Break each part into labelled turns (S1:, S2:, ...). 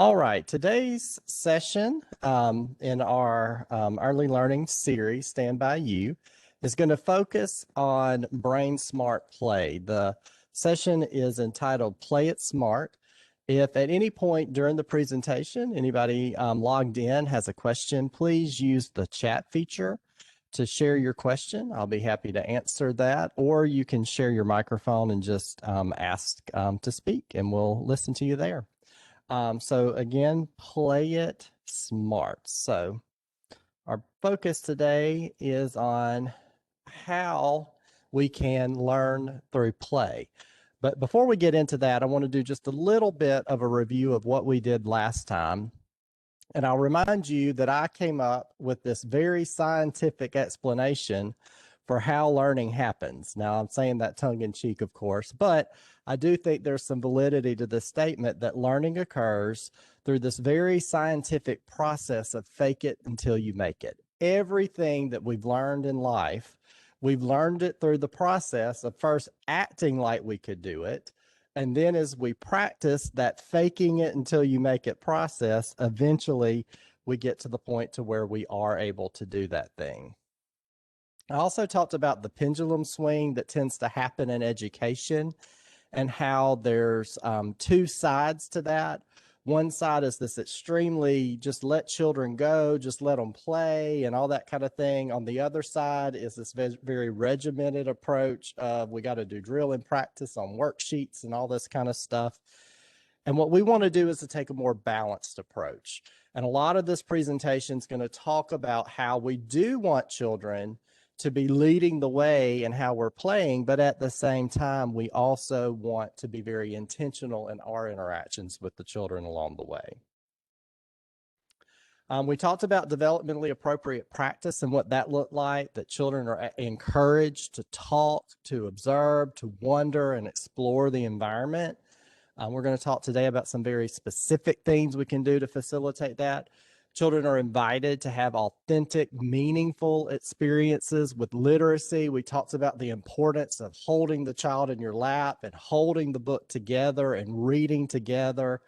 S1: All right, today's session in our early learning series, Stand By You, is going to focus on brain smart play. The session is entitled Play It Smart. If at any point during the presentation, anybody logged in has a question, please use the chat feature to share your question. I'll be happy to answer that, or you can share your microphone and just ask to speak, and we'll listen to you there. So again, play it smart. So our focus today is on how we can learn through play. But before we get into that, I want to do just a little bit of a review of what we did last time. And I'll remind you that I came up with this very scientific explanation for how learning happens. Now, I'm saying that tongue in cheek, of course, but I do think there's some validity to the statement that learning occurs through this very scientific process of fake it until you make it. Everything that we've learned in life, we've learned it through the process of first acting like we could do it. And then as we practice that faking it until you make it process, eventually we get to the point to where we are able to do that thing. I also talked about the pendulum swing that tends to happen in education and how there's two sides to that. One side is this extremely just let children go, just let them play and all that kind of thing. On the other side is this very regimented approach of we got to do drill and practice on worksheets and all this kind of stuff. And what we want to do is to take a more balanced approach. And a lot of this presentation is going to talk about how we do want children to be leading the way in how we're playing, but at the same time, we also want to be very intentional in our interactions with the children along the way. We talked about developmentally appropriate practice and what that looked like, that children are encouraged to talk, to observe, to wonder, and explore the environment. We're going to talk today about some very specific things we can do to facilitate that. Children are invited to have authentic, meaningful experiences with literacy. We talked about the importance of holding the child in your lap and holding the book together and reading together.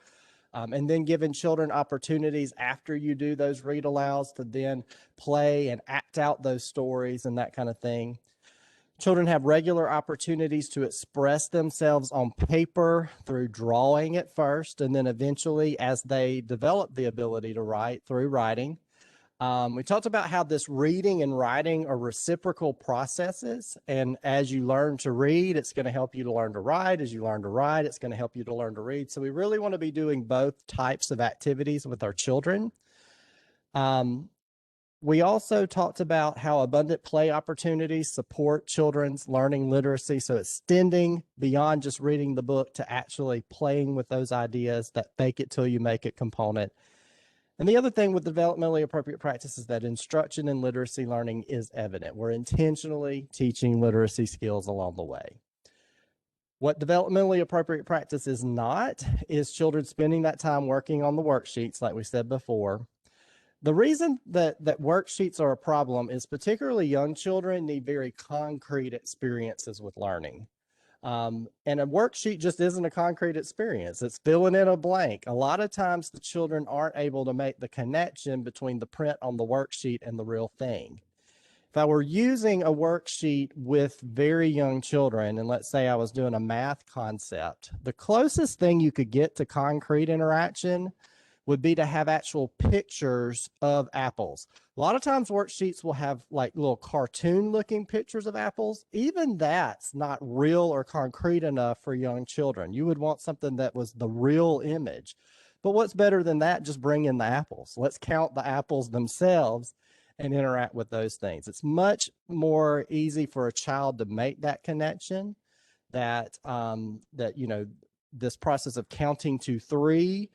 S1: And then giving children opportunities after you do those read alouds to then play and act out those stories and that kind of thing. Children have regular opportunities to express themselves on paper through drawing at first, and then eventually as they develop the ability to write through writing. We talked about how this reading and writing are reciprocal processes, and as you learn to read, it's going to help you to learn to write. As you learn to write, it's going to help you to learn to read. So we really want to be doing both types of activities with our children. We also talked about how abundant play opportunities support children's learning literacy, so extending beyond just reading the book to actually playing with those ideas, that fake it till you make it component. And the other thing with developmentally appropriate practice is that instruction in literacy learning is evident. We're intentionally teaching literacy skills along the way. What developmentally appropriate practice is not is children spending that time working on the worksheets, like we said before. The reason that worksheets are a problem is particularly young children need very concrete experiences with learning. And a worksheet just isn't a concrete experience. It's filling in a blank. A lot of times the children aren't able to make the connection between the print on the worksheet and the real thing. If I were using a worksheet with very young children, and let's say I was doing a math concept, the closest thing you could get to concrete interaction would be to have actual pictures of apples. A lot of times worksheets will have like little cartoon looking pictures of apples. Even that's not real or concrete enough for young children. You would want something that was the real image. But what's better than that? Just bring in the apples. Let's count the apples themselves and interact with those things. It's much more easy for a child to make that connection, that this process of counting to three,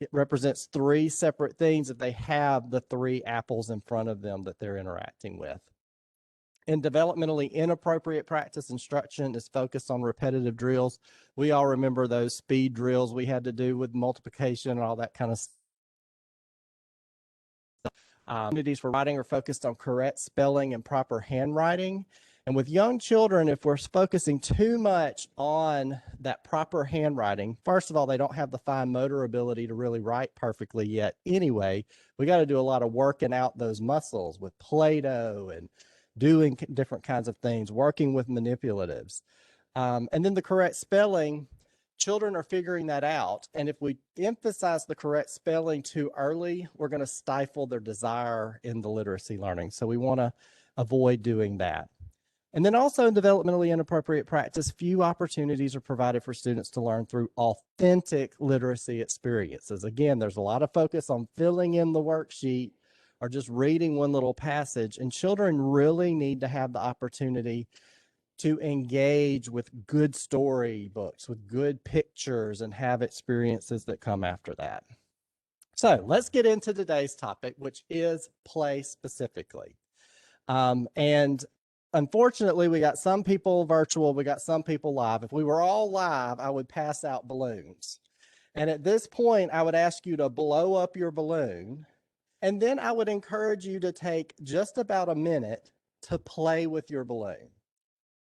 S1: it represents three separate things if they have the three apples in front of them that they're interacting with. In developmentally inappropriate practice, instruction is focused on repetitive drills. We all remember those speed drills we had to do with multiplication and all that kind of stuff. Opportunities for writing are focused on correct spelling and proper handwriting. And with young children, if we're focusing too much on that proper handwriting, first of all, they don't have the fine motor ability to really write perfectly yet anyway. We got to do a lot of working out those muscles with Play-Doh and doing different kinds of things, working with manipulatives. And then the correct spelling, children are figuring that out. And if we emphasize the correct spelling too early, we're going to stifle their desire in the literacy learning. So we want to avoid doing that. And then also in developmentally inappropriate practice, few opportunities are provided for students to learn through authentic literacy experiences. Again, there's a lot of focus on filling in the worksheet or just reading one little passage, and children really need to have the opportunity to engage with good story books, with good pictures, and have experiences that come after that. So let's get into today's topic, which is play specifically. And unfortunately, we got some people virtual, we got some people live. If we were all live, I would pass out balloons. And at this point, I would ask you to blow up your balloon. And then I would encourage you to take just about a minute to play with your balloon.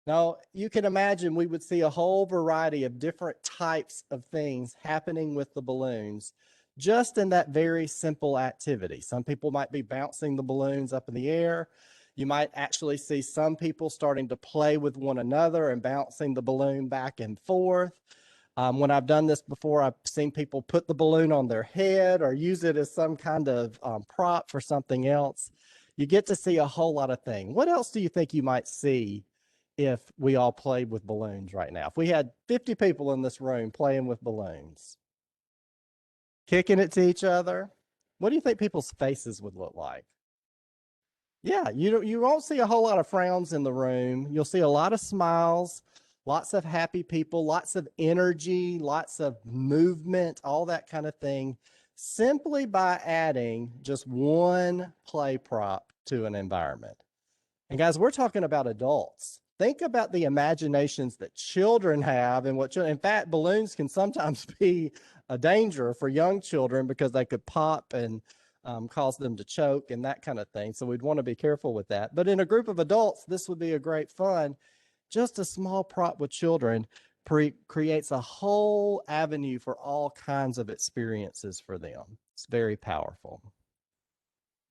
S1: Now, you can imagine we would see a whole variety of different types of things happening with the balloons just in that very simple activity. Some people might be bouncing the balloons up in the air. You might actually see some people starting to play with one another and bouncing the balloon back and forth. When I've done this before, I've seen people put the balloon on their head or use it as some kind of prop for something else. You get to see a whole lot of things. What else do you think you might see if we all played with balloons right now? If we had 50 people in this room playing with balloons, kicking it to each other, what do you think people's faces would look like? Yeah, you won't see a whole lot of frowns in the room. You'll see a lot of smiles, lots of happy people, lots of energy, lots of movement, all that kind of thing, simply by adding just one play prop to an environment. And guys, we're talking about adults. Think about the imaginations that children have and in fact, balloons can sometimes be a danger for young children because they could pop and cause them to choke and that kind of thing. So we'd want to be careful with that. But in a group of adults, this would be a great fun. Just a small prop with children creates a whole avenue for all kinds of experiences for them. It's very powerful.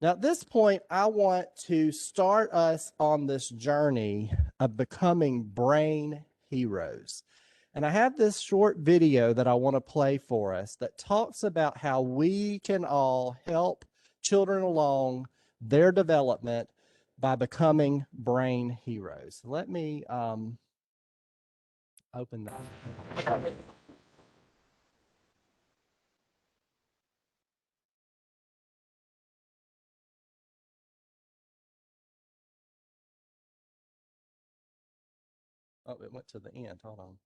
S1: Now, at this point, I want to start us on this journey of becoming brain heroes. And I have this short video that I want to play for us that talks about how we can all help children along their development by becoming brain heroes. Let me open that. Oh, it went to the end. Hold on.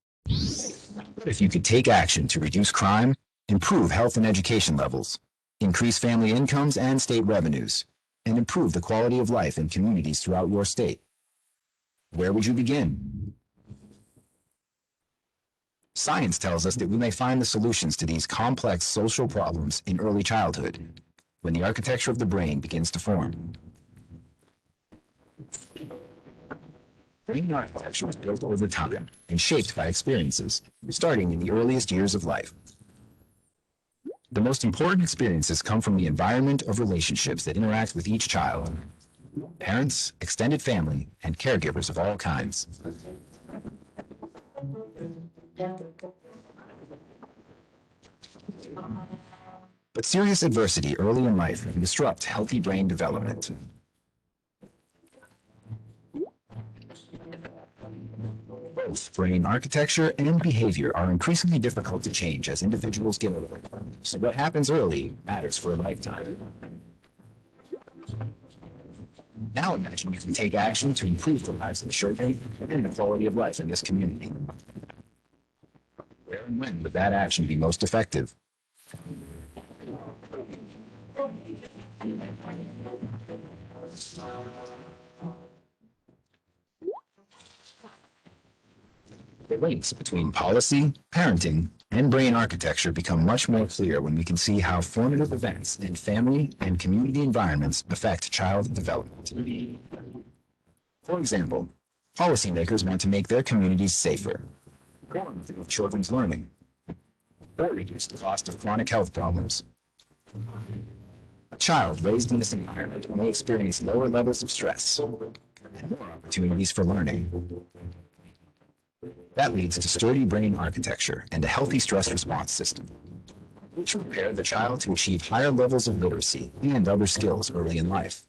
S2: If you could take action to reduce crime, improve health and education levels, increase family incomes and state revenues, and improve the quality of life in communities throughout your state, where would you begin? Science tells us that we may find the solutions to these complex social problems in early childhood, when the architecture of the brain begins to form. Brain architecture is built over time and shaped by experiences, starting in the earliest years of life. The most important experiences come from the environment of relationships that interact with each child: parents, extended family, and caregivers of all kinds. But serious adversity early in life can disrupt healthy brain development. Both brain architecture and behavior are increasingly difficult to change as individuals get older. So what happens early matters for a lifetime. Now imagine you can take action to improve the lives of the children and the quality of life in this community. Where and when would that action be most effective? The links between policy, parenting, and brain architecture become much more clear when we can see how formative events in family and community environments affect child development. For example, Policymakers want to make their communities safer, improve children's learning, or reduce the cost of chronic health problems. A child raised in this environment may experience lower levels of stress and more opportunities for learning. That leads to sturdy brain architecture and a healthy stress response system, which prepare the child to achieve higher levels of literacy and other skills early in life.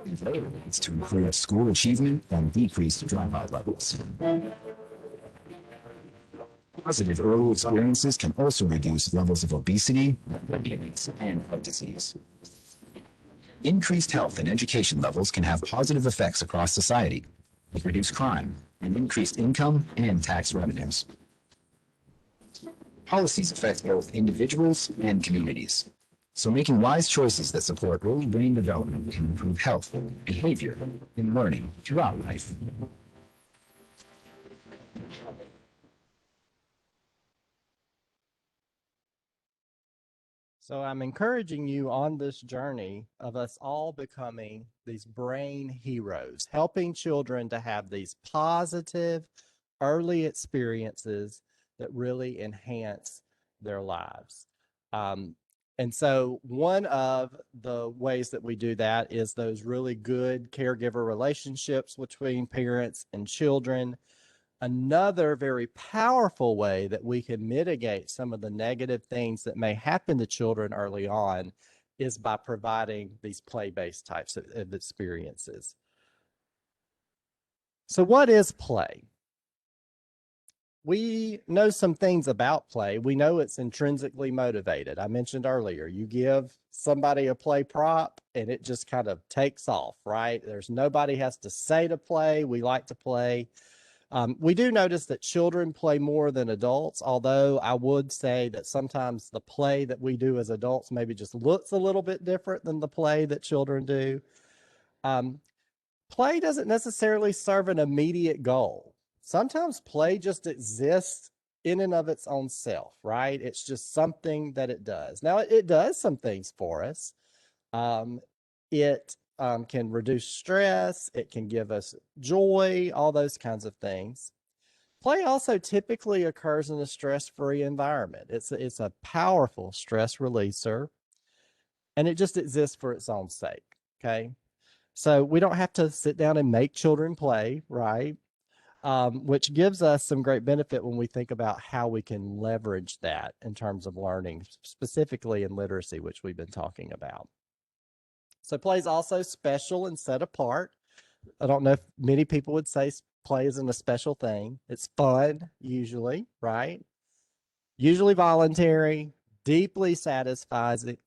S2: It later leads to improved school achievement and decreased dropout levels. Positive early experiences can also reduce levels of obesity, diabetes, and heart disease. Increased health and education levels can have positive effects across society, like reduced crime and increased income and tax revenues. Policies affect both individuals and communities, so making wise choices that support early brain development can improve health, behavior, and learning throughout life.
S1: So I'm encouraging you on this journey of us all becoming these brain heroes, helping children to have these positive early experiences that really enhance their lives. And so one of the ways that we do that is those really good caregiver relationships between parents and children. Another very powerful way that we can mitigate some of the negative things that may happen to children early on is by providing these play-based types of experiences. So what is play? We know some things about play. We know it's intrinsically motivated. I mentioned earlier, you give somebody a play prop and it just kind of takes off, right? There's nobody has to say to play. We like to play. We do notice that children play more than adults, although I would say that sometimes the play that we do as adults maybe just looks a little bit different than the play that children do. Play doesn't necessarily serve an immediate goal. Sometimes play just exists in and of its own self, right? It's just something that it does. Now, it does some things for us. It can reduce stress. It can give us joy, all those kinds of things. Play also typically occurs in a stress-free environment. It's a powerful stress releaser, and it just exists for its own sake, okay? So we don't have to sit down and make children play, right? Which gives us some great benefit when we think about how we can leverage that in terms of learning, specifically in literacy, which we've been talking about. So play is also special and set apart. I don't know if many people would say play isn't a special thing. It's fun, usually, right? Usually voluntary, deeply satisfying,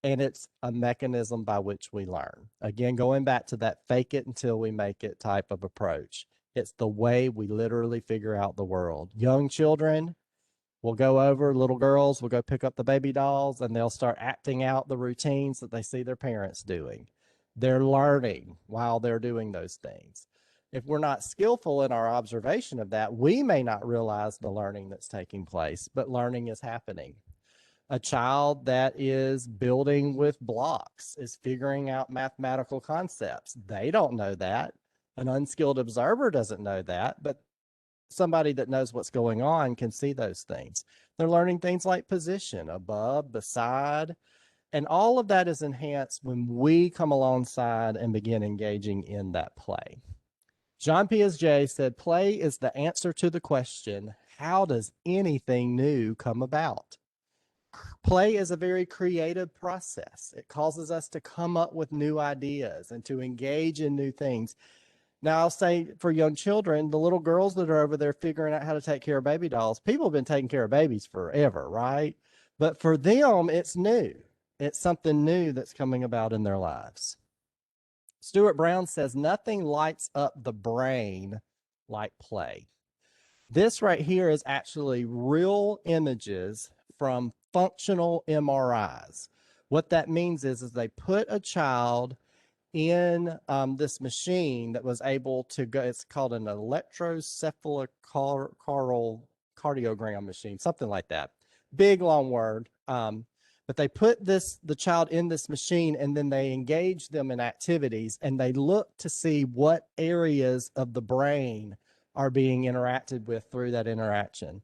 S1: and it's a mechanism by which we learn. Again, going back to that fake it until we make it type of approach. It's the way we literally figure out the world. Young children will go over, little girls will go pick up the baby dolls, and they'll start acting out the routines that they see their parents doing. They're learning while they're doing those things. If we're not skillful in our observation of that, we may not realize the learning that's taking place, but learning is happening. A child that is building with blocks is figuring out mathematical concepts. They don't know that. An unskilled observer doesn't know that, but somebody that knows what's going on can see those things. They're learning things like position, above, beside, and all of that is enhanced when we come alongside and begin engaging in that play. Jean Piaget said, play is the answer to the question, how does anything new come about? Play is a very creative process. It causes us to come up with new ideas and to engage in new things. Now, I'll say for young children, the little girls that are over there figuring out how to take care of baby dolls, people have been taking care of babies forever, right? But for them, it's new. It's something new that's coming about in their lives. Stuart Brown says, nothing lights up the brain like play. This right here is actually real images from functional MRIs. What that means is they put a child in this machine that was able to go, it's called an electrocephalocardiogram machine, something like that. Big, long word. But they put the child in this machine, and then they engage them in activities, and they look to see what areas of the brain are being interacted with through that interaction.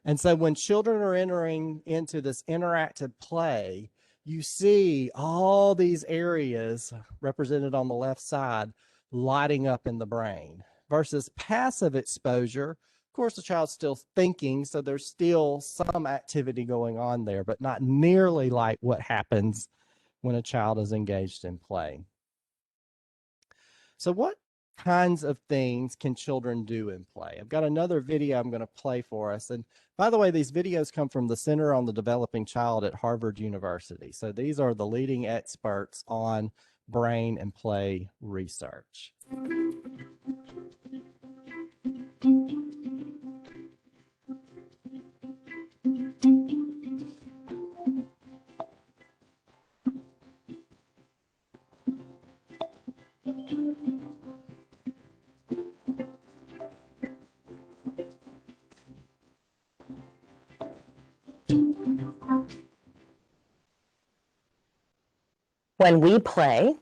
S1: And so when children are entering into this interactive play, you see all these areas represented on the left side lighting up in the brain versus passive exposure. Of course, the child's still thinking, so there's still some activity going on there, but not nearly like what happens when a child is engaged in play. So what kinds of things can children do in play? I've got another video I'm going to play for us. And by the way, these videos come from the Center on the Developing Child at Harvard University. So these are the leading experts on brain and play research.
S3: When we play,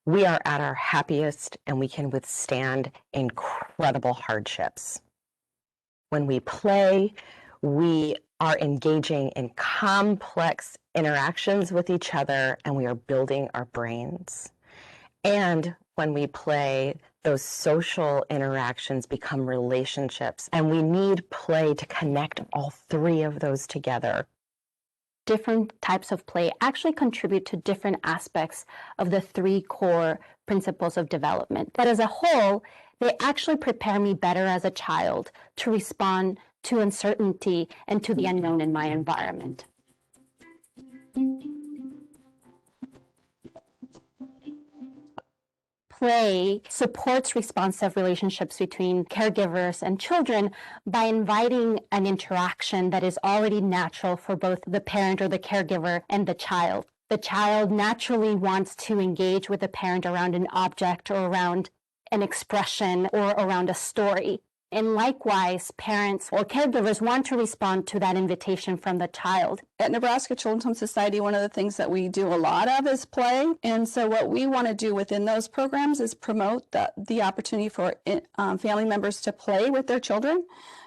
S3: we are at our happiest and we can withstand incredible hardships. When we play, we are engaging in complex interactions with each other and we are building our brains. And when we play, those social interactions become relationships, and we need play to connect all three of those together.
S4: Different types of play actually contribute to different aspects of the three core principles of development. But as a whole, they actually prepare me better as a child to respond to uncertainty and to the unknown in my environment. Play supports responsive relationships between caregivers and children by inviting an interaction that is already natural for both the parent or the caregiver and the child. The child naturally wants to engage with the parent around an object or around an expression or around a story. And likewise, parents or caregivers want to respond to that invitation from the child.
S5: At Nebraska Children's Home Society, one of the things that we do a lot of is play. And so what we want to do within those programs is promote the opportunity for family members to play with their children,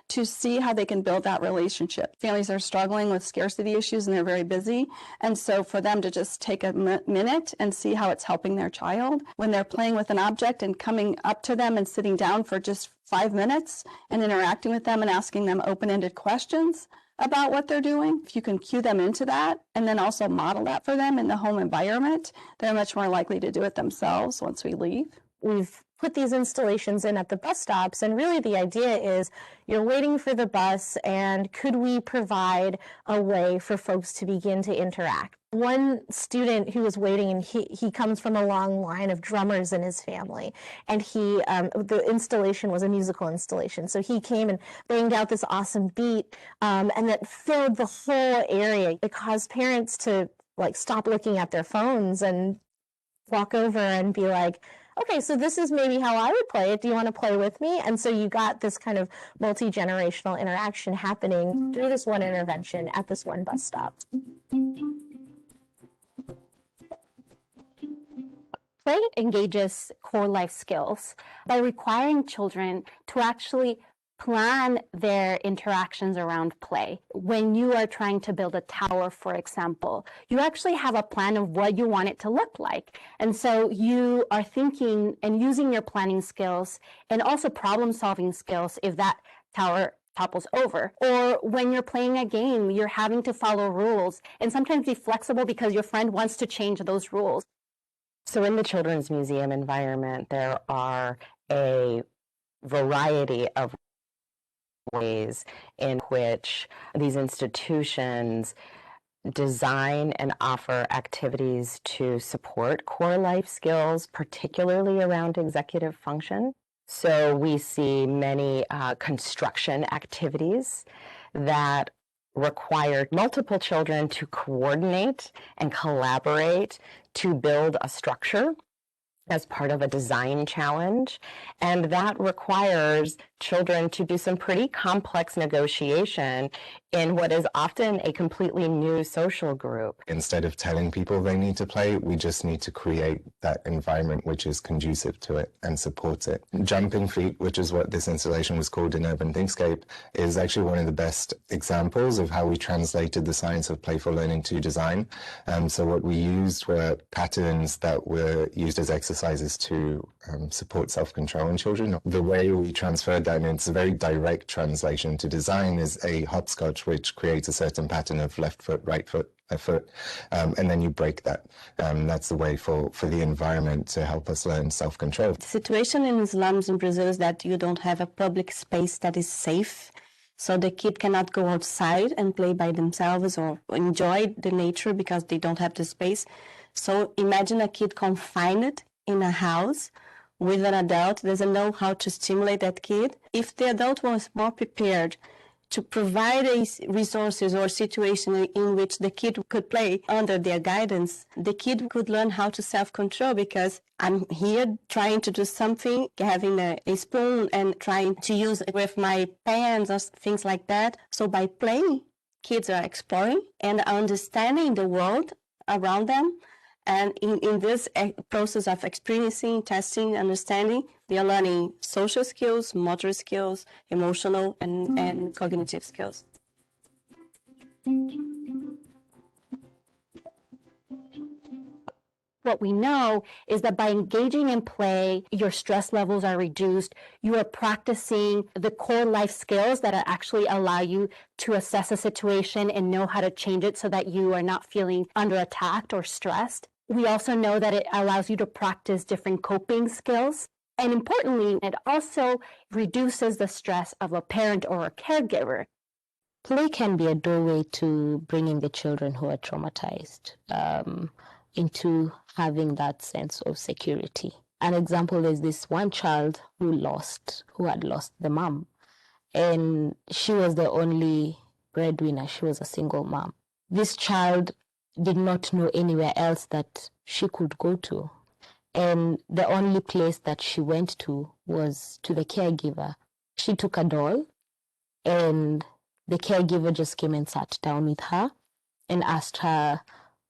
S5: to see how they can build that relationship. Families are struggling with scarcity issues and they're very busy. And so for them to just take a minute and see how it's helping their child when they're playing with an object and coming up to them and sitting down for just 5 minutes and interacting with them and asking them open-ended questions about what they're doing. If you can cue them into that and then also model that for them in the home environment, they're much more likely to do it themselves once we leave.
S6: We've put these installations in at the bus stops, and really the idea is you're waiting for the bus, and could we provide a way for folks to begin to interact? One student who was waiting, and he comes from a long line of drummers in his family, and the installation was a musical installation, so he came and banged out this awesome beat, and that filled the whole area. It caused parents to stop looking at their phones and walk over and be like, okay, so this is maybe how I would play it. Do you want to play with me? And so you got this kind of multi-generational interaction happening through this one intervention at this one bus stop.
S4: Play engages core life skills by requiring children to actually plan their interactions around play. When you are trying to build a tower, for example, you actually have a plan of what you want it to look like. And so you are thinking and using your planning skills and also problem-solving skills if that tower topples over. Or when you're playing a game, you're having to follow rules and sometimes be flexible because your friend wants to change those rules.
S3: So in the Children's Museum environment, there are a variety of ways in which these institutions design and offer activities to support core life skills, particularly around executive function. So we see many construction activities that require multiple children to coordinate and collaborate to build a structure. as part of a design challenge. And that requires children to do some pretty complex negotiation in what is often a completely new social group.
S7: Instead of telling people they need to play, we just need to create that environment which is conducive to it and supports it. Jumping Feet, which is what this installation was called in Urban Thinkscape, is actually one of the best examples of how we translated the science of playful learning to design. So what we used were patterns that were used as exercises to support self-control in children. The way we transferred that, and it's a very direct translation to design, is a hopscotch which creates a certain pattern of left foot, right foot, left foot, and then you break that. That's the way for the environment to help us learn self-control.
S8: The situation in slums in Brazil is that you don't have a public space that is safe. So the kid cannot go outside and play by themselves or enjoy the nature because they don't have the space. So imagine a kid confined in a house with an adult that doesn't know how to stimulate that kid. If the adult was more prepared to provide resources or situation in which the kid could play under their guidance, the kid could learn how to self-control, because I'm here trying to do something, having a spoon and trying to use it with my pans or things like that. So by playing, kids are exploring and understanding the world around them. And in this process of experiencing, testing, understanding, they are learning social skills, motor skills, emotional and cognitive skills.
S4: What we know is that by engaging in play, your stress levels are reduced. You are practicing the core life skills that actually allow you to assess a situation and know how to change it so that you are not feeling under attacked or stressed. We also know that it allows you to practice different coping skills. And importantly, it also reduces the stress of a parent or a caregiver.
S6: Play can be a doorway to bringing the children who are traumatized into having that sense of security. An example is this one child who had lost the mom. And she was the only breadwinner. She was a single mom. This child did not know anywhere else that she could go to. And the only place that she went to was to the caregiver. She took a doll, and the caregiver just came and sat down with her and asked her,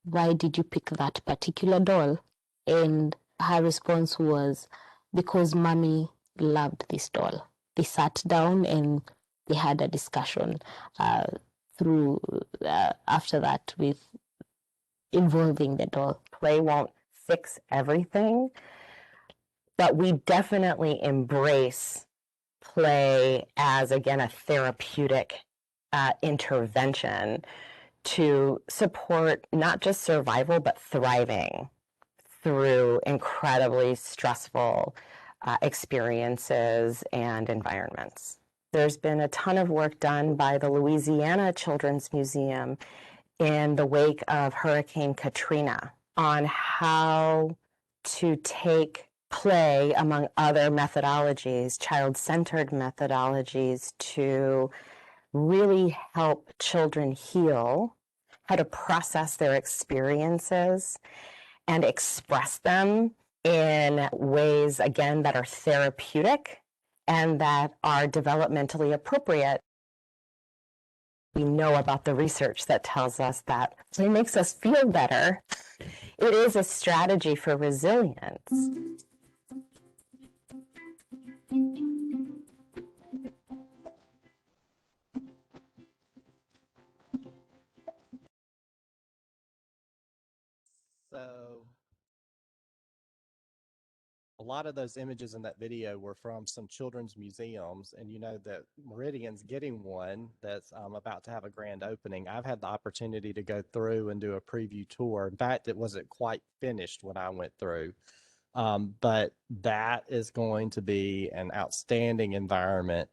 S6: "Why did you pick that particular doll?" And her response was, "Because mommy loved this doll." They sat down and they had a discussion after that with involving the doll.
S3: Play won't fix everything, but we definitely embrace play as, again, a therapeutic intervention to support not just survival, but thriving through incredibly stressful experiences and environments. There's been a ton of work done by the Louisiana Children's Museum in the wake of Hurricane Katrina on how to take play, among other methodologies, child-centered methodologies, to really help children heal, how to process their experiences and express them in ways, again, that are therapeutic and that are developmentally appropriate. We know about the research that tells us that it makes us feel better. It is a strategy for resilience.
S1: So a lot of those images in that video were from some children's museums, and you know that Meridian's getting one that's about to have a grand opening. I've had the opportunity to go through and do a preview tour. In fact, it wasn't quite finished when I went through, but that is going to be an outstanding environment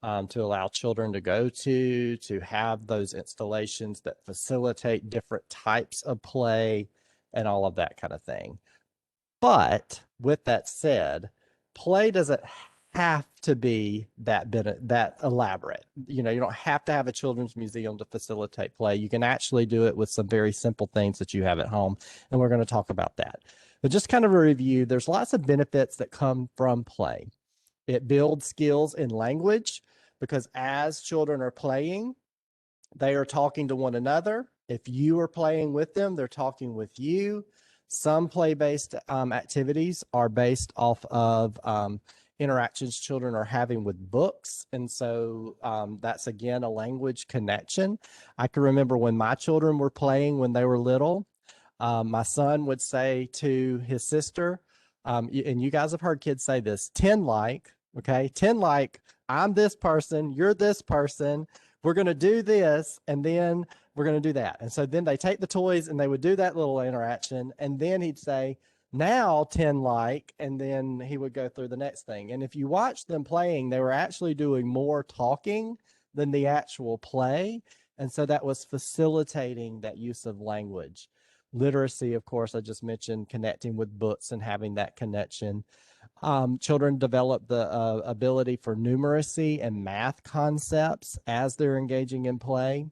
S1: to allow children to go to have those installations that facilitate different types of play and all of that kind of thing. But with that said, play doesn't have to be that elaborate. You know, you don't have to have a children's museum to facilitate play. You can actually do it with some very simple things that you have at home, and we're going to talk about that. But just kind of a review, there's lots of benefits that come from play. It builds skills in language because as children are playing, they are talking to one another. If you are playing with them, they're talking with you. Some play-based activities are based off of interactions children are having with books. And so that's, again, a language connection. I can remember when my children were playing when they were little, my son would say to his sister, and you guys have heard kids say this, 10 like, okay, 10 like, I'm this person, you're this person, we're going to do this, and then we're going to do that. And so then they take the toys and they would do that little interaction. And then he'd say, now 10 like, and then he would go through the next thing. And if you watch them playing, they were actually doing more talking than the actual play. And so that was facilitating that use of language. Literacy, of course, I just mentioned connecting with books and having that connection. Children develop the ability for numeracy and math concepts as they're engaging in play.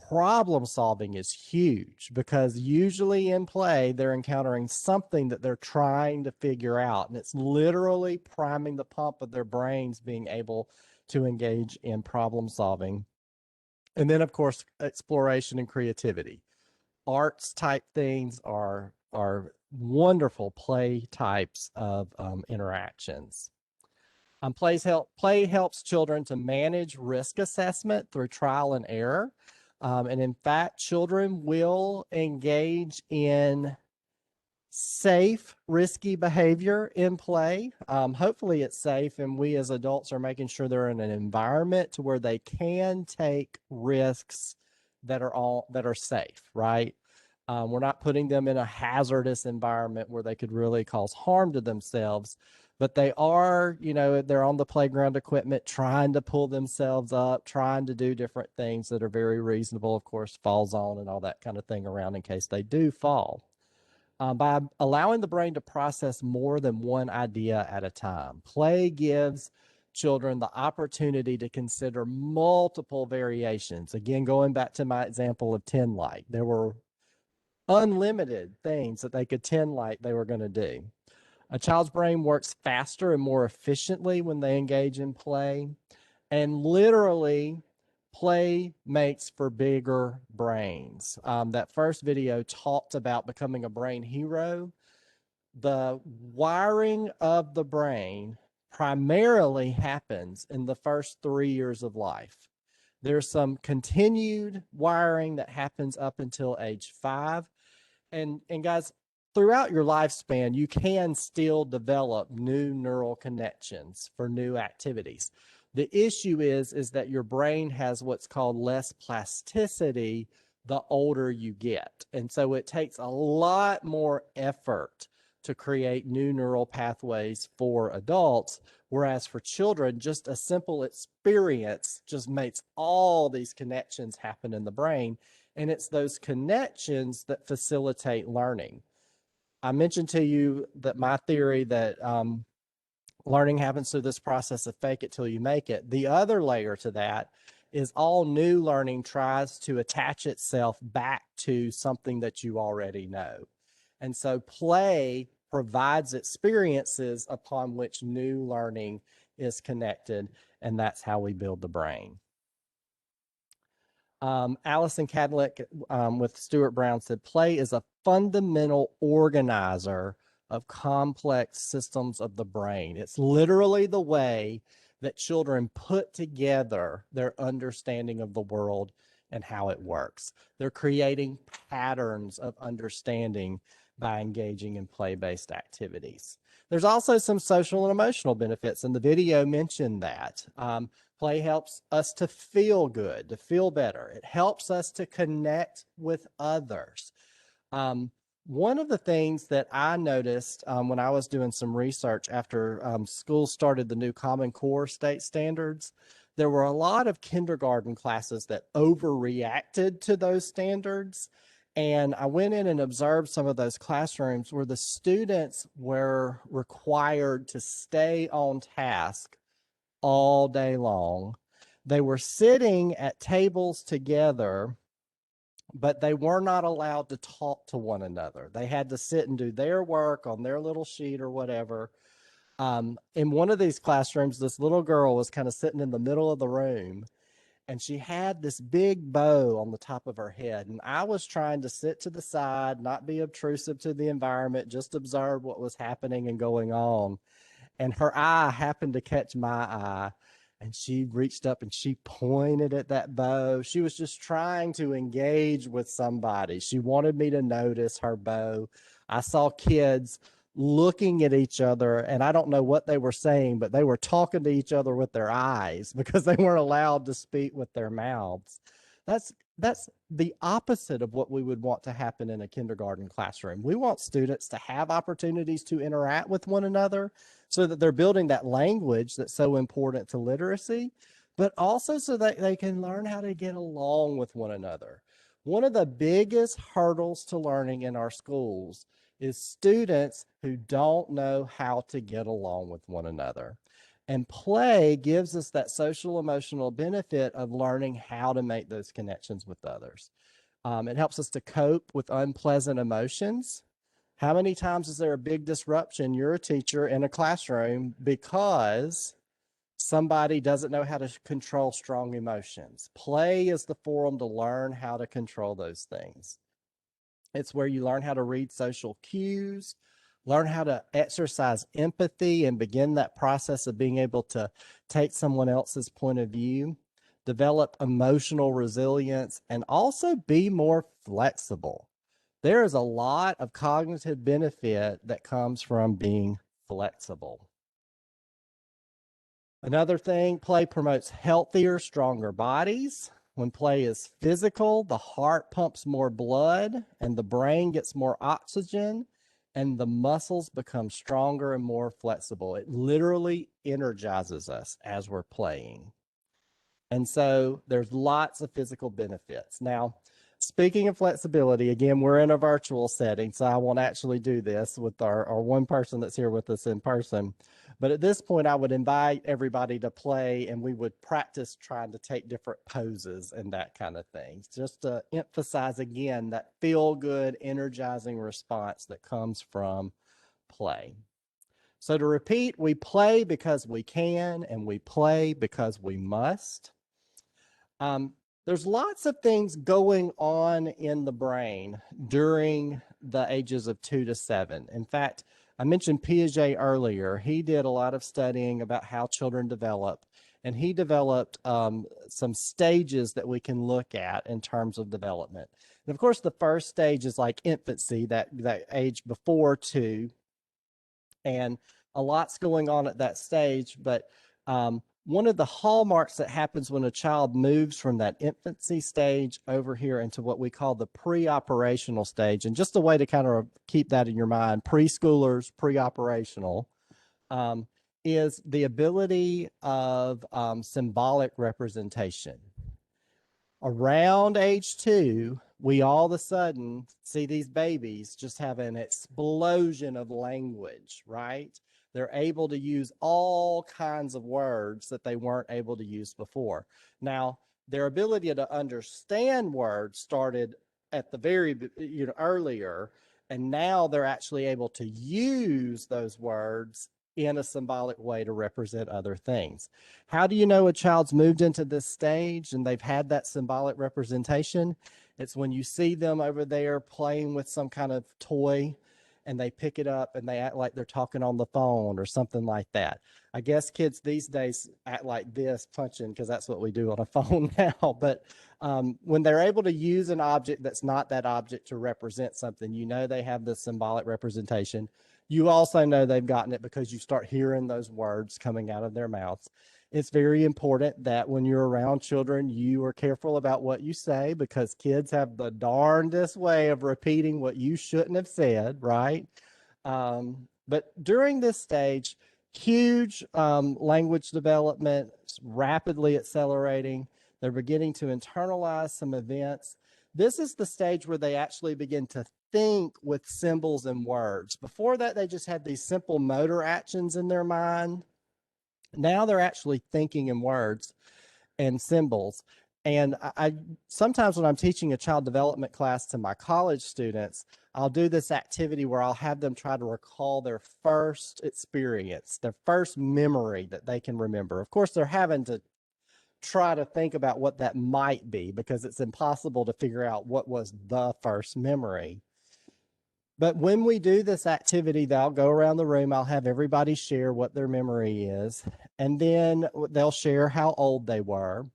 S1: Problem solving is huge because usually in play, they're encountering something that they're trying to figure out. And it's literally priming the pump of their brains being able to engage in problem solving. And then, of course, exploration and creativity. Arts type things are wonderful play types of interactions. Play helps children to manage risk assessment through trial and error. And in fact, children will engage in safe, risky behavior in play. Hopefully it's safe, and we as adults are making sure they're in an environment to where they can take risks that are safe, right? We're not putting them in a hazardous environment where they could really cause harm to themselves, but they are, they're on the playground equipment trying to pull themselves up, trying to do different things that are very reasonable, of course, falls on and all that kind of thing around in case they do fall. By allowing the brain to process more than one idea at a time. Play gives children the opportunity to consider multiple variations. Again, going back to my example of 10 like, there were unlimited things that they could 10 like they were going to do. A child's brain works faster and more efficiently when they engage in play. And literally, play makes for bigger brains. That first video talked about becoming a brain hero. The wiring of the brain primarily happens in the first 3 years of life. There's some continued wiring that happens up until age 5. And guys, throughout your lifespan, you can still develop new neural connections for new activities. The issue is that your brain has what's called less plasticity the older you get. And so it takes a lot more effort to create new neural pathways for adults, whereas for children, just a simple experience just makes all these connections happen in the brain. And it's those connections that facilitate learning. I mentioned to you that my theory that learning happens through this process of fake it till you make it. The other layer to that is all new learning tries to attach itself back to something that you already know. And so play provides experiences upon which new learning is connected, and that's how we build the brain. Allison Cadlick with Stuart Brown said, play is a fundamental organizer of complex systems of the brain. It's literally the way that children put together their understanding of the world and how it works. They're creating patterns of understanding by engaging in play-based activities. There's also some social and emotional benefits, and the video mentioned that. Play helps us to feel good, to feel better. It helps us to connect with others. One of the things that I noticed when I was doing some research after schools started the new Common Core state standards, there were a lot of kindergarten classes that overreacted to those standards. And I went in and observed some of those classrooms where the students were required to stay on task all day long. They were sitting at tables together but they were not allowed to talk to one another. They had to sit and do their work on their little sheet or whatever. In one of these classrooms, this little girl was kind of sitting in the middle of the room, and she had this big bow on the top of her head. And I was trying to sit to the side, not be obtrusive to the environment, just observe what was happening and going on. And her eye happened to catch my eye. And she reached up and she pointed at that bow. She was just trying to engage with somebody. She wanted me to notice her bow. I saw kids looking at each other, and I don't know what they were saying, but they were talking to each other with their eyes because they weren't allowed to speak with their mouths. That's the opposite of what we would want to happen in a kindergarten classroom. We want students to have opportunities to interact with one another so that they're building that language that's so important to literacy, but also so that they can learn how to get along with one another. One of the biggest hurdles to learning in our schools is students who don't know how to get along with one another. And play gives us that social emotional benefit of learning how to make those connections with others. It helps us to cope with unpleasant emotions. How many times is there a big disruption? You're a teacher in a classroom because somebody doesn't know how to control strong emotions. Play is the forum to learn how to control those things. It's where you learn how to read social cues, learn how to exercise empathy and begin that process of being able to take someone else's point of view, develop emotional resilience, and also be more flexible. There is a lot of cognitive benefit that comes from being flexible. Another thing, play promotes healthier, stronger bodies. When play is physical, the heart pumps more blood and the brain gets more oxygen and the muscles become stronger and more flexible. It literally energizes us as we're playing. And so there's lots of physical benefits. Now, speaking of flexibility, again, we're in a virtual setting, so I won't actually do this with our one person that's here with us in person. But at this point, I would invite everybody to play, and we would practice trying to take different poses and that kind of thing, just to emphasize, again, that feel-good, energizing response that comes from play. So to repeat, we play because we can, and we play because we must. There's lots of things going on in the brain during the ages of 2 to 7. In fact, I mentioned Piaget earlier. He did a lot of studying about how children develop, and he developed some stages that we can look at in terms of development. And of course, the first stage is like infancy, that age before 2, and a lot's going on at that stage, but one of the hallmarks that happens when a child moves from that infancy stage over here into what we call the pre-operational stage, and just a way to kind of keep that in your mind, preschoolers, pre-operational, is the ability of symbolic representation. Around age 2, we all of a sudden see these babies just have an explosion of language, right? They're able to use all kinds of words that they weren't able to use before. Now, their ability to understand words started at the very, earlier, and now they're actually able to use those words in a symbolic way to represent other things. How do you know a child's moved into this stage and they've had that symbolic representation? It's when you see them over there playing with some kind of toy and they pick it up and they act like they're talking on the phone or something like that. I guess kids these days act like this, punching, because that's what we do on a phone now. But when they're able to use an object that's not that object to represent something, you know they have this symbolic representation. You also know they've gotten it because you start hearing those words coming out of their mouths. It's very important that when you're around children, you are careful about what you say, because kids have the darndest way of repeating what you shouldn't have said, right? But during this stage, huge language development, rapidly accelerating. They're beginning to internalize some events. This is the stage where they actually begin to think with symbols and words. Before that, they just had these simple motor actions in their mind. Now they're actually thinking in words and symbols. And I sometimes when I'm teaching a child development class to my college students, I'll do this activity where I'll have them try to recall their first experience, their first memory that they can remember. Of course, they're having to try to think about what that might be because it's impossible to figure out what was the first memory. But when we do this activity, they'll go around the room. I'll have everybody share what their memory is, and then they'll share how old they were.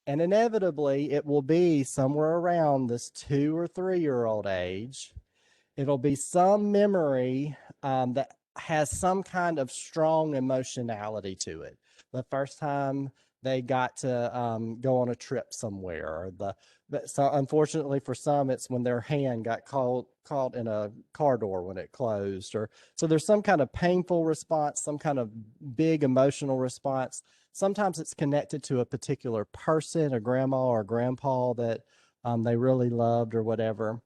S1: And inevitably, it will be somewhere around this 2 or 3-year-old age. It'll be some memory that has some kind of strong emotionality to it. The first time they got to go on a trip somewhere, or so unfortunately for some, it's when their hand got caught in a car door when it closed, or so there's some kind of painful response, some kind of big emotional response. Sometimes it's connected to a particular person, a grandma or grandpa that they really loved or whatever.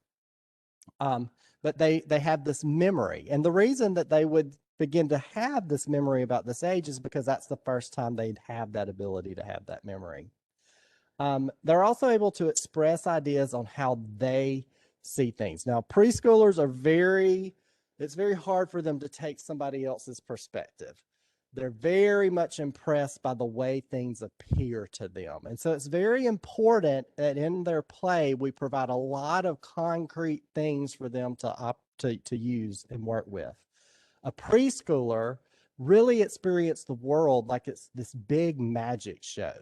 S1: But they have this memory. And the reason that they would begin to have this memory about this age is because that's the first time they'd have that ability to have that memory. They're also able to express ideas on how they see things. Now, preschoolers are it's very hard for them to take somebody else's perspective. They're very much impressed by the way things appear to them. And so it's very important that in their play, we provide a lot of concrete things for them to use and work with. A preschooler really experiences the world like it's this big magic show.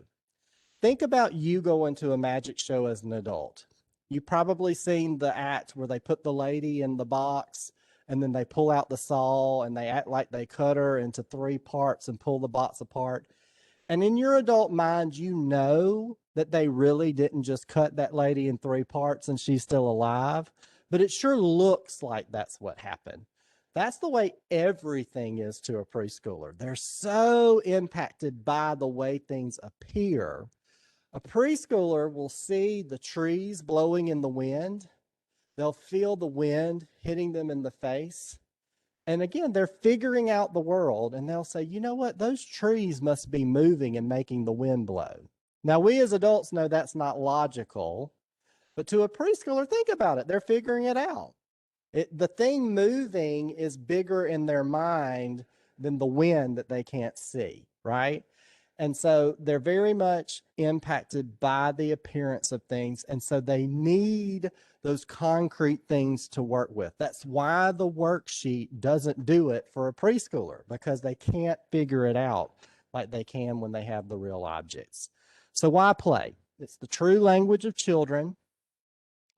S1: Think about you going to a magic show as an adult. You've probably seen the act where they put the lady in the box and then they pull out the saw and they act like they cut her into 3 parts and pull the box apart. And in your adult mind, you know that they really didn't just cut that lady in 3 parts and she's still alive, but it sure looks like that's what happened. That's the way everything is to a preschooler. They're so impacted by the way things appear. A preschooler will see the trees blowing in the wind. They'll feel the wind hitting them in the face. And again, they're figuring out the world, and they'll say, you know what? Those trees must be moving and making the wind blow. Now, we as adults know that's not logical, but to a preschooler, think about it. They're figuring it out. The thing moving is bigger in their mind than the wind that they can't see, right? And so they're very much impacted by the appearance of things. And so they need those concrete things to work with. That's why the worksheet doesn't do it for a preschooler, because they can't figure it out like they can when they have the real objects. So why play? It's the true language of children,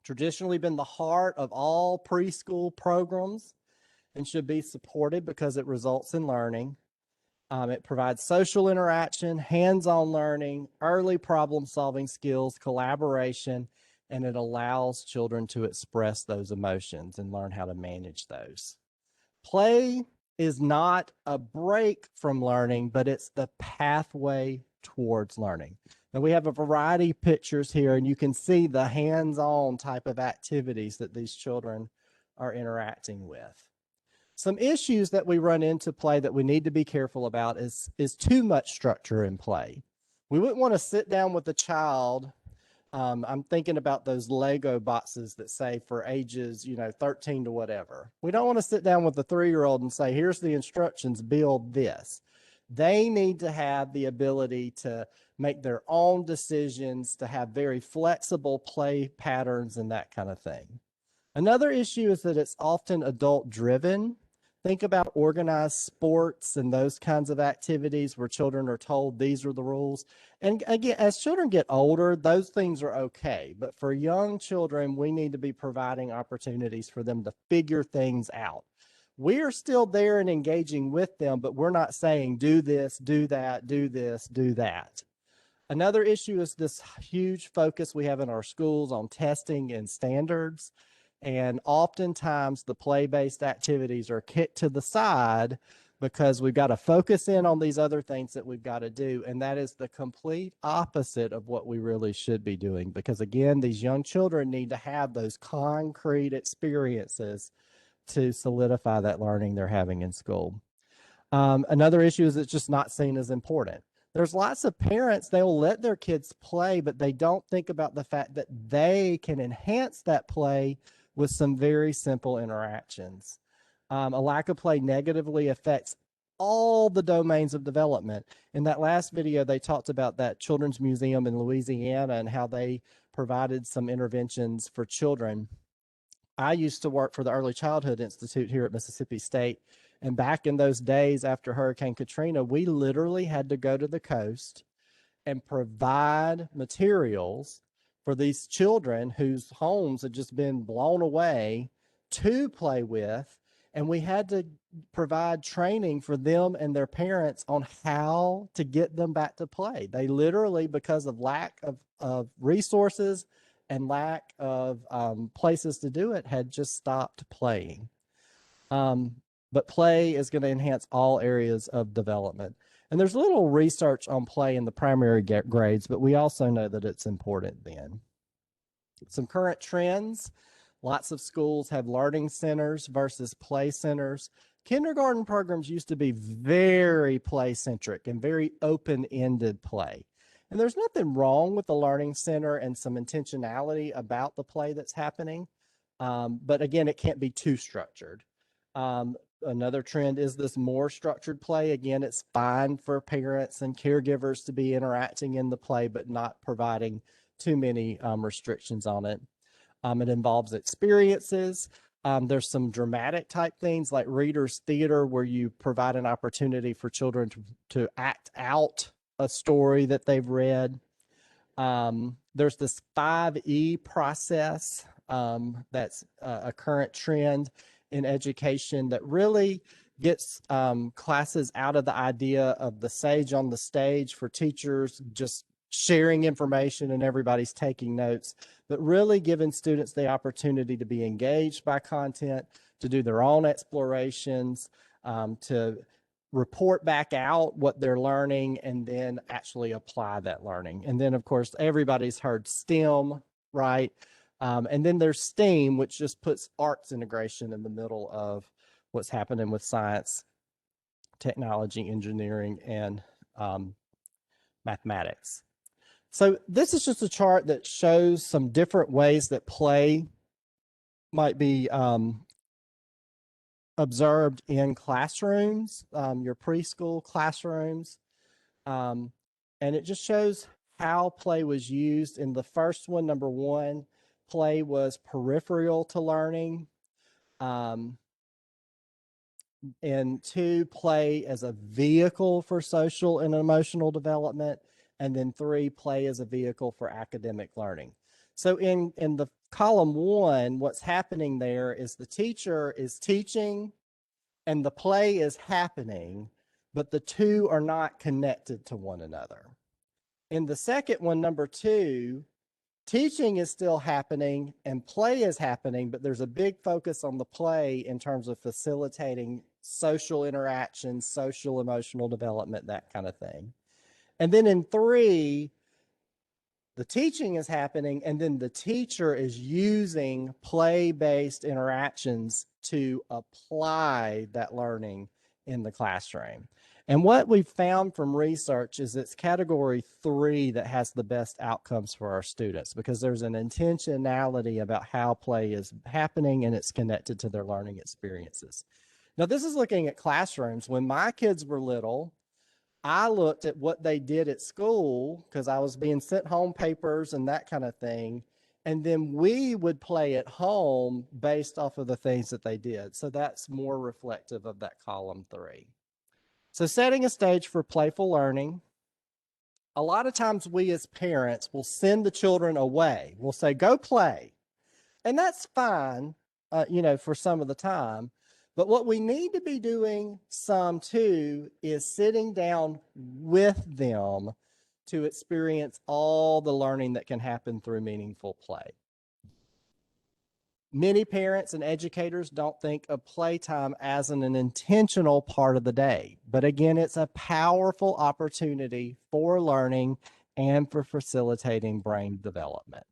S1: traditionally been the heart of all preschool programs and should be supported because it results in learning. It provides social interaction, hands-on learning, early problem-solving skills, collaboration, and it allows children to express those emotions and learn how to manage those. Play is not a break from learning, but it's the pathway towards learning. Now, we have a variety of pictures here, and you can see the hands-on type of activities that these children are interacting with. Some issues that we run into play that we need to be careful about is too much structure in play. We wouldn't want to sit down with a child. I'm thinking about those Lego boxes that say for ages, 13 to whatever. We don't want to sit down with a 3-year-old and say, here's the instructions, build this. They need to have the ability to make their own decisions, to have very flexible play patterns and that kind of thing. Another issue is that it's often adult driven. Think about organized sports and those kinds of activities where children are told these are the rules. And again, as children get older, those things are okay. But for young children, we need to be providing opportunities for them to figure things out. We are still there and engaging with them, but we're not saying do this, do that, do this, do that. Another issue is this huge focus we have in our schools on testing and standards. And oftentimes the play-based activities are kicked to the side because we've got to focus in on these other things that we've got to do. And that is the complete opposite of what we really should be doing. Because again, these young children need to have those concrete experiences to solidify that learning they're having in school. Another issue is it's just not seen as important. There's lots of parents, they'll let their kids play, but they don't think about the fact that they can enhance that play with some very simple interactions. A lack of play negatively affects all the domains of development. In that last video, they talked about that children's museum in Louisiana and how they provided some interventions for children. I used to work for the Early Childhood Institute here at Mississippi State. And back in those days after Hurricane Katrina, we literally had to go to the coast and provide materials for these children whose homes had just been blown away to play with. And we had to provide training for them and their parents on how to get them back to play. They literally, because of lack of resources and lack of places to do it, had just stopped playing. But play is going to enhance all areas of development. And there's little research on play in the primary grades, but we also know that it's important then. Some current trends. Lots of schools have learning centers versus play centers. Kindergarten programs used to be very play-centric and very open-ended play. And there's nothing wrong with the learning center and some intentionality about the play that's happening. But again, it can't be too structured. Another trend is this more structured play. Again, it's fine for parents and caregivers to be interacting in the play, but not providing too many restrictions on it. It involves experiences. There's some dramatic type things like readers' theater, where you provide an opportunity for children to act out a story that they've read. There's this 5E process that's a current trend in education that really gets classes out of the idea of the sage on the stage for teachers just sharing information and everybody's taking notes, but really giving students the opportunity to be engaged by content, to do their own explorations, to report back out what they're learning, and then actually apply that learning. And then, of course, everybody's heard STEM, right? And then there's STEAM, which just puts arts integration in the middle of what's happening with science, technology, engineering, and mathematics. So this is just a chart that shows some different ways that play might be observed in classrooms, your preschool classrooms. And it just shows how play was used. In the first one, number 1, play was peripheral to learning. And 2, play as a vehicle for social and emotional development. And then 3, play as a vehicle for academic learning. So in the column 1, what's happening there is the teacher is teaching and the play is happening, but the two are not connected to one another. In the second one, number 2, teaching is still happening and play is happening, but there's a big focus on the play in terms of facilitating social interaction, social emotional development, that kind of thing. And then in 3, the teaching is happening, and then the teacher is using play-based interactions to apply that learning in the classroom. And what we've found from research is it's category 3 that has the best outcomes for our students, because there's an intentionality about how play is happening and it's connected to their learning experiences. Now, this is looking at classrooms. When my kids were little, I looked at what they did at school because I was being sent home papers and that kind of thing. And then we would play at home based off of the things that they did. So that's more reflective of that column 3. So setting a stage for playful learning. A lot of times we as parents will send the children away. We'll say, go play. And that's fine, for some of the time. But what we need to be doing some too is sitting down with them to experience all the learning that can happen through meaningful play. Many parents and educators don't think of playtime as an intentional part of the day. But again, it's a powerful opportunity for learning and for facilitating brain development.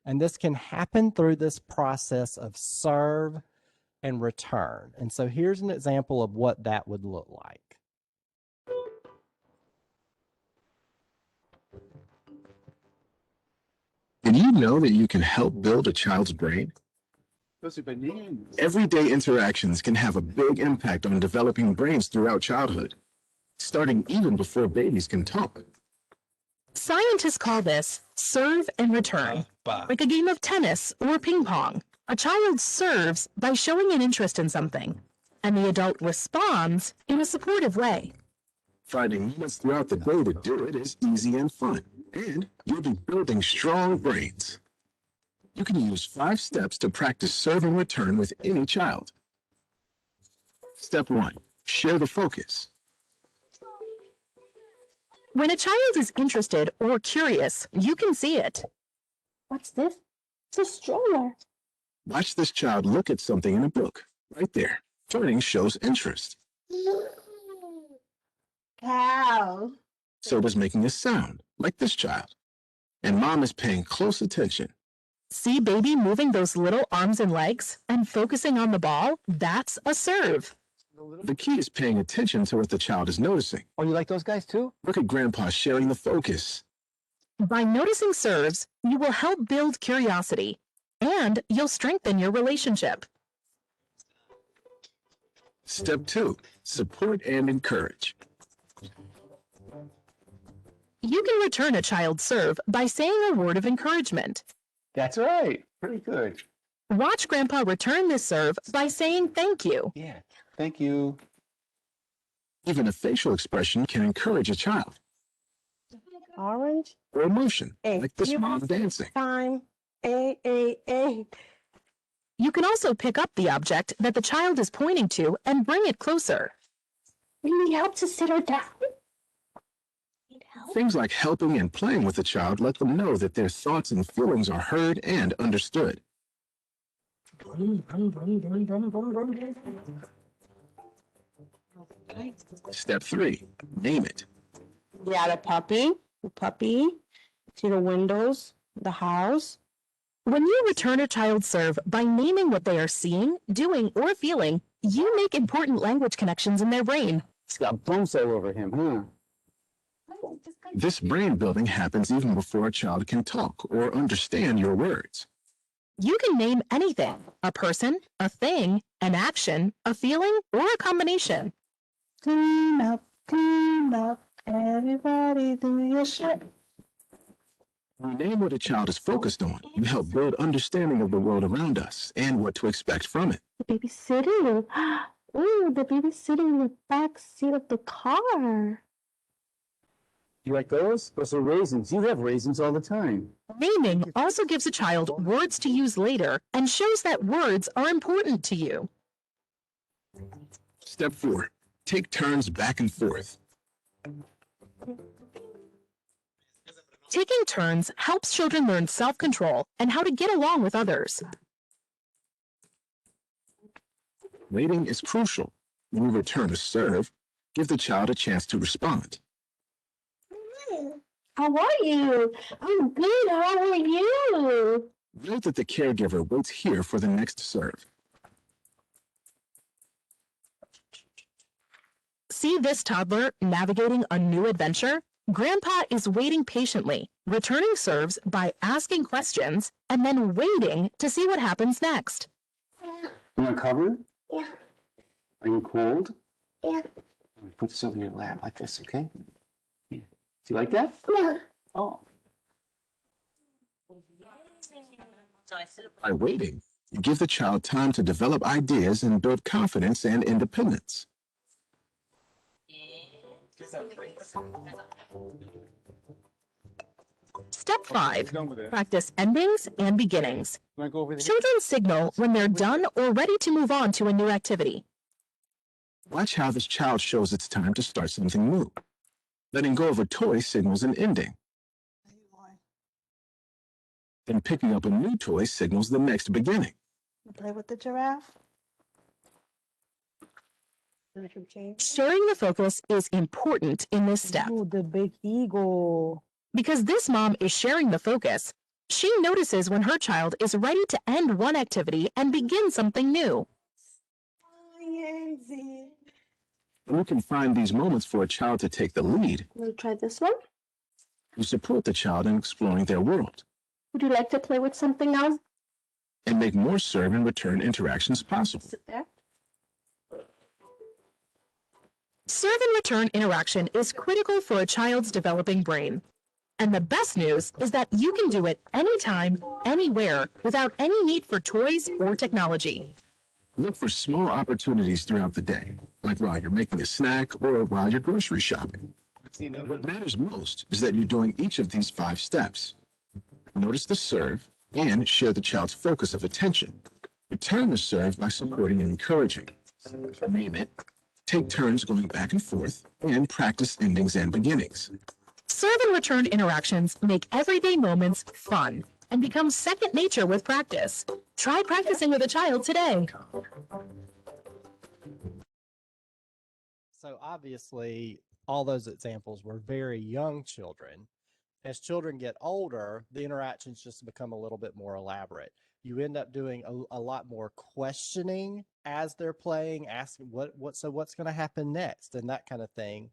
S1: And this can happen through this process of serve and return. And so here's an example of what that would look like.
S2: know that you can help build a child's brain? Everyday interactions can have a big impact on developing brains throughout childhood, starting even before babies can talk.
S9: Scientists call this serve and return, like a game of tennis or ping pong. A child serves by showing an interest in something, and the adult responds in a supportive way.
S2: Finding moments throughout the day to do it is easy and fun, and you'll be building strong brains. You can use 5 steps to practice serve and return with any child. Step 1, share the focus.
S9: When a child is interested or curious, you can see it.
S6: What's this? It's a stroller.
S2: Watch this child look at something in a book, right there. Turning shows interest.
S6: Cow.
S2: So does making a sound, like this child. And mom is paying close attention.
S9: See baby moving those little arms and legs and focusing on the ball? That's a serve.
S2: The key is paying attention to what the child is noticing.
S10: Oh, you like those guys too?
S2: Look at grandpa sharing the focus.
S9: By noticing serves, you will help build curiosity, and you'll strengthen your relationship.
S2: Step 2, support and encourage.
S9: You can return a child's serve by saying a word of encouragement.
S10: That's right. Pretty good.
S9: Watch Grandpa return this serve by saying thank you.
S10: Yeah. Thank you.
S2: Even a facial expression can encourage a child.
S6: Orange.
S2: Or emotion,
S6: A.
S2: like this mom dancing.
S6: Time. A.
S9: You can also pick up the object that the child is pointing to and bring it closer.
S6: We need help to sit her down. Need help?
S2: Things like helping and playing with the child let them know that their thoughts and feelings are heard and understood. Step 3, name it.
S8: Yeah, the puppy, see the windows, the house.
S9: When you return a child's serve by naming what they are seeing, doing, or feeling, you make important language connections in their brain.
S10: It's got bumps all over him, huh?
S2: This brain building happens even before a child can talk or understand your words.
S9: You can name anything, a person, a thing, an action, a feeling, or a combination.
S6: Clean up, everybody do your shit.
S2: When you name what a child is focused on, you help build understanding of the world around us and what to expect from it.
S6: The baby's sitting. Ooh, the baby's sitting in the back seat of the car.
S10: You like those? Those are raisins. You have raisins all the time.
S9: Naming also gives a child words to use later and shows that words are important to you.
S2: Step 4, take turns back and forth.
S9: Taking turns helps children learn self-control and how to get along with others.
S2: Waiting is crucial. When you return a serve, give the child a chance to respond.
S6: How are you? I'm good. How are you?
S2: Note that the caregiver waits here for the next serve.
S9: See this toddler navigating a new adventure? Grandpa is waiting patiently, returning serves by asking questions and then waiting to see what happens next.
S10: You want to cover?
S6: Yeah.
S10: Are you cold?
S6: Yeah.
S10: Put this over your lap like this, okay? Yeah. Do you like that?
S6: Yeah.
S10: Oh.
S2: By waiting, you give the child time to develop ideas and build confidence and independence.
S9: Step 5, practice endings and beginnings.
S10: Want to go over there?
S9: Children signal when they're done or ready to move on to a new activity.
S2: Watch how this child shows it's time to start something new. Letting go of a toy signals an ending. Then picking up a new toy signals the next beginning.
S6: Play with the giraffe.
S9: Sharing the focus is important in this step.
S6: Ooh, the big eagle.
S9: Because this mom is sharing the focus, she notices when her child is ready to end one activity and begin something new.
S2: When you can find these moments for a child to take the lead,
S6: Want to try this one?
S2: you support the child in exploring their world.
S8: Would you like to play with something else?
S2: And make more serve and return interactions possible.
S8: Sit there.
S9: Serve and return interaction is critical for a child's developing brain. And the best news is that you can do it anytime, anywhere, without any need for toys or technology.
S2: Look for small opportunities throughout the day, like while you're making a snack or while you're grocery shopping. What matters most is that you're doing each of these 5 steps. Notice the serve and share the child's focus of attention. Return the serve by supporting and encouraging. Name it. Take turns going back and forth and practice endings and beginnings.
S9: Serve and return interactions make everyday moments fun and become second nature with practice. Try practicing with a child today.
S1: So obviously, all those examples were very young children. As children get older, the interactions just become a little bit more elaborate. You end up doing a lot more questioning as they're playing, asking what's going to happen next and that kind of thing.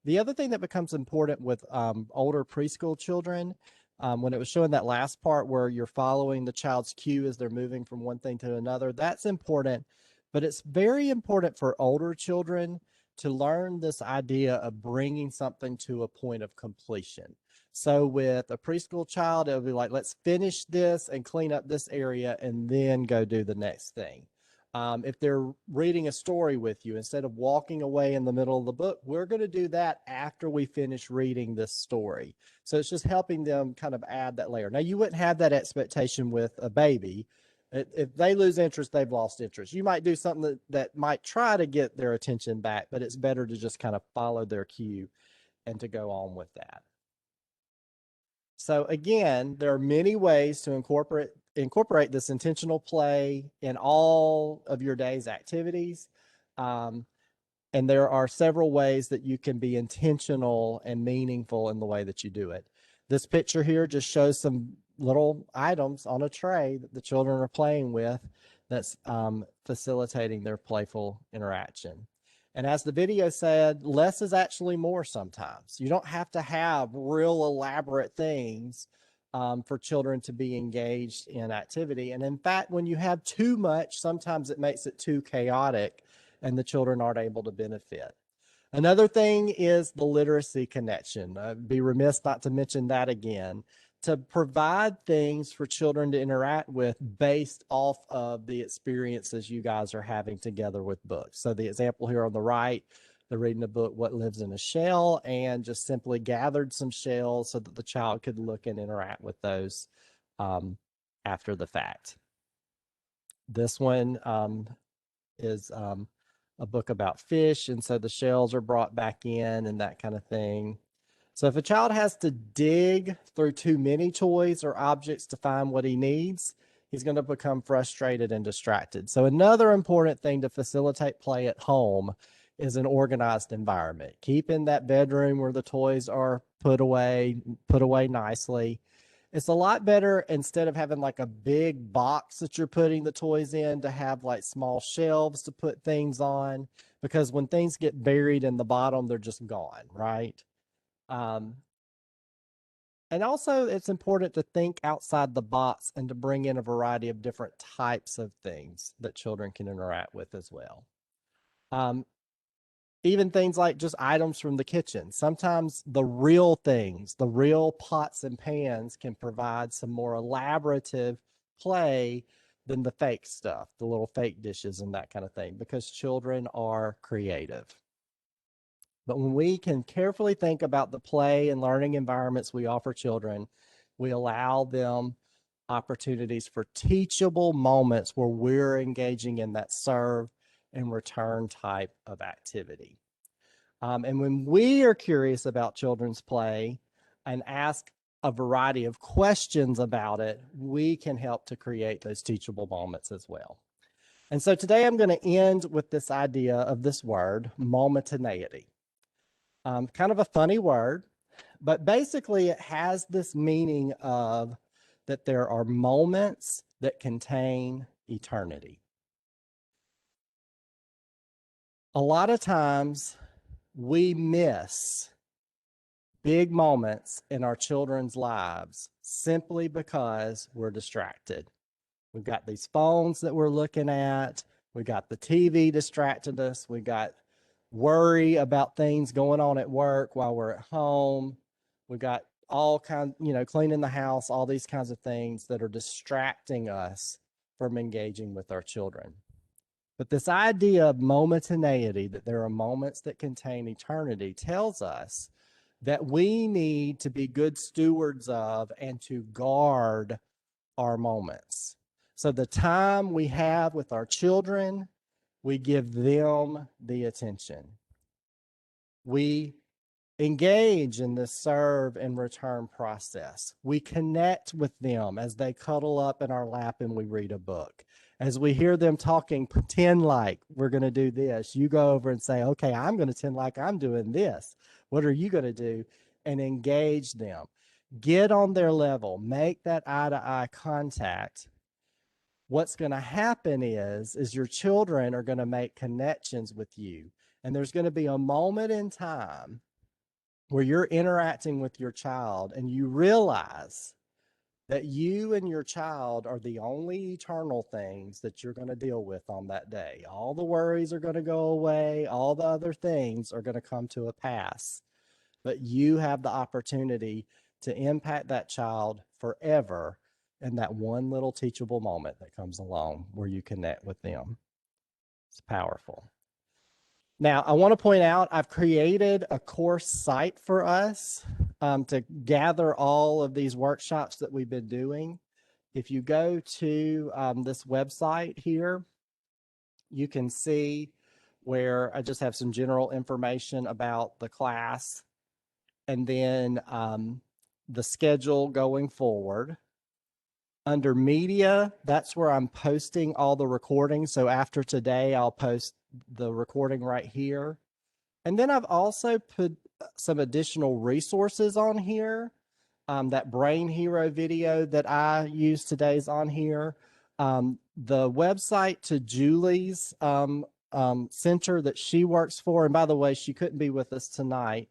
S1: The other thing that becomes important with older preschool children, when it was showing that last part where you're following the child's cue as they're moving from one thing to another, that's important. But it's very important for older children to learn this idea of bringing something to a point of completion. So with a preschool child, it'll be like, let's finish this and clean up this area and then go do the next thing. If they're reading a story with you, instead of walking away in the middle of the book, we're going to do that after we finish reading this story. So it's just helping them kind of add that layer. Now, you wouldn't have that expectation with a baby. If they lose interest, they've lost interest. You might do something that might try to get their attention back, but it's better to just kind of follow their cue and to go on with that. So again, there are many ways to incorporate this intentional play in all of your day's activities. And there are several ways that you can be intentional and meaningful in the way that you do it. This picture here just shows some little items on a tray that the children are playing with that's facilitating their playful interaction. And as the video said, less is actually more sometimes. You don't have to have real elaborate things for children to be engaged in activity. And in fact, when you have too much, sometimes it makes it too chaotic and the children aren't able to benefit. Another thing is the literacy connection. I'd be remiss not to mention that again. To provide things for children to interact with based off of the experiences you guys are having together with books. So the example here on the right, they're reading a book, What Lives in a Shell, and just simply gathered some shells so that the child could look and interact with those after the fact. This one is a book about fish, and so the shells are brought back in and that kind of thing. So if a child has to dig through too many toys or objects to find what he needs, he's going to become frustrated and distracted. So another important thing to facilitate play at home is an organized environment. Keeping that bedroom where the toys are put away nicely. It's a lot better, instead of having like a big box that you're putting the toys in, to have like small shelves to put things on, because when things get buried in the bottom, they're just gone, right? And also, it's important to think outside the box and to bring in a variety of different types of things that children can interact with as well. Even things like just items from the kitchen. Sometimes the real things, the real pots and pans, can provide some more elaborative play than the fake stuff, the little fake dishes and that kind of thing, because children are creative. But when we can carefully think about the play and learning environments we offer children, we allow them opportunities for teachable moments where we're engaging in that serve and return type of activity. And when we are curious about children's play and ask a variety of questions about it, we can help to create those teachable moments as well. And so today I'm going to end with this idea of this word, momentaneity. Kind of a funny word, but basically it has this meaning of that there are moments that contain eternity. A lot of times we miss big moments in our children's lives simply because we're distracted. We've got these phones that we're looking at. We got the TV distracting us. We got worry about things going on at work while we're at home. We got all kinds, cleaning the house, all these kinds of things that are distracting us from engaging with our children. But this idea of momentaneity, that there are moments that contain eternity, tells us that we need to be good stewards of and to guard our moments. So the time we have with our children, we give them the attention. We engage in this serve and return process. We connect with them as they cuddle up in our lap and we read a book. As we hear them talking, pretend like we're going to do this. You go over and say, okay, I'm going to pretend like I'm doing this. What are you going to do? And engage them. Get on their level. Make that eye-to-eye contact. What's going to happen is your children are going to make connections with you. And there's going to be a moment in time where you're interacting with your child and you realize that you and your child are the only eternal things that you're going to deal with on that day. All the worries are going to go away. All the other things are going to come to a pass. But you have the opportunity to impact that child forever in that one little teachable moment that comes along where you connect with them. It's powerful. Now, I want to point out, I've created a course site for us to gather all of these workshops that we've been doing. If you go to this website here, you can see where I just have some general information about the class and then the schedule going forward. Under media, that's where I'm posting all the recordings. So after today, I'll post the recording right here. And then I've also put some additional resources on here. That Brain Hero video that I used today is on here. The website to Julie's center that she works for. And by the way, she couldn't be with us tonight,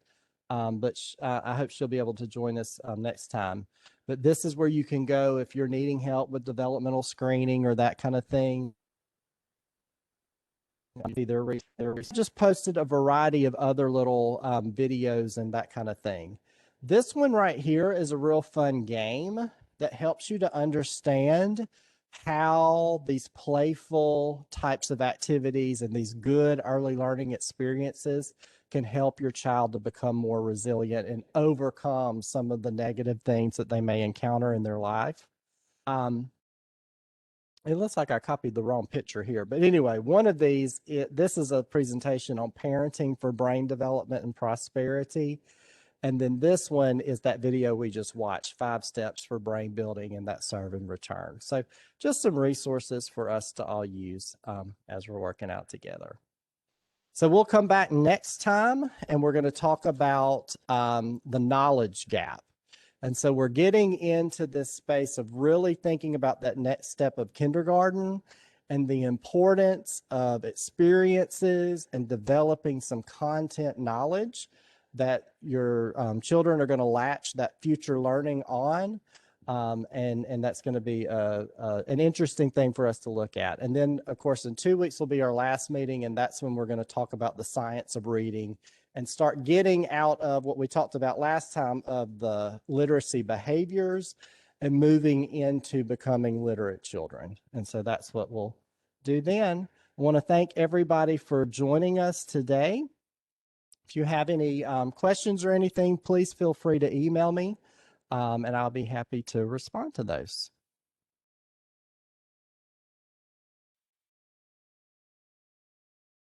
S1: but I hope she'll be able to join us next time. But this is where you can go if you're needing help with developmental screening or that kind of thing. Just posted a variety of other little videos and that kind of thing. This one right here is a real fun game that helps you to understand how these playful types of activities and these good early learning experiences can help your child to become more resilient and overcome some of the negative things that they may encounter in their life. It looks like I copied the wrong picture here. But anyway, one of these, this is a presentation on parenting for brain development and prosperity. And then this one is that video we just watched, 5 steps for brain building and that serve and return. So just some resources for us to all use as we're working out together. So we'll come back next time and we're going to talk about the knowledge gap. And so we're getting into this space of really thinking about that next step of kindergarten and the importance of experiences and developing some content knowledge that your children are going to latch that future learning on. And that's going to be an interesting thing for us to look at. And then, of course, in 2 weeks will be our last meeting, and that's when we're going to talk about the science of reading and start getting out of what we talked about last time of the literacy behaviors and moving into becoming literate children. And so that's what we'll do then. I want to thank everybody for joining us today. If you have any questions or anything, please feel free to email me, and I'll be happy to respond to those.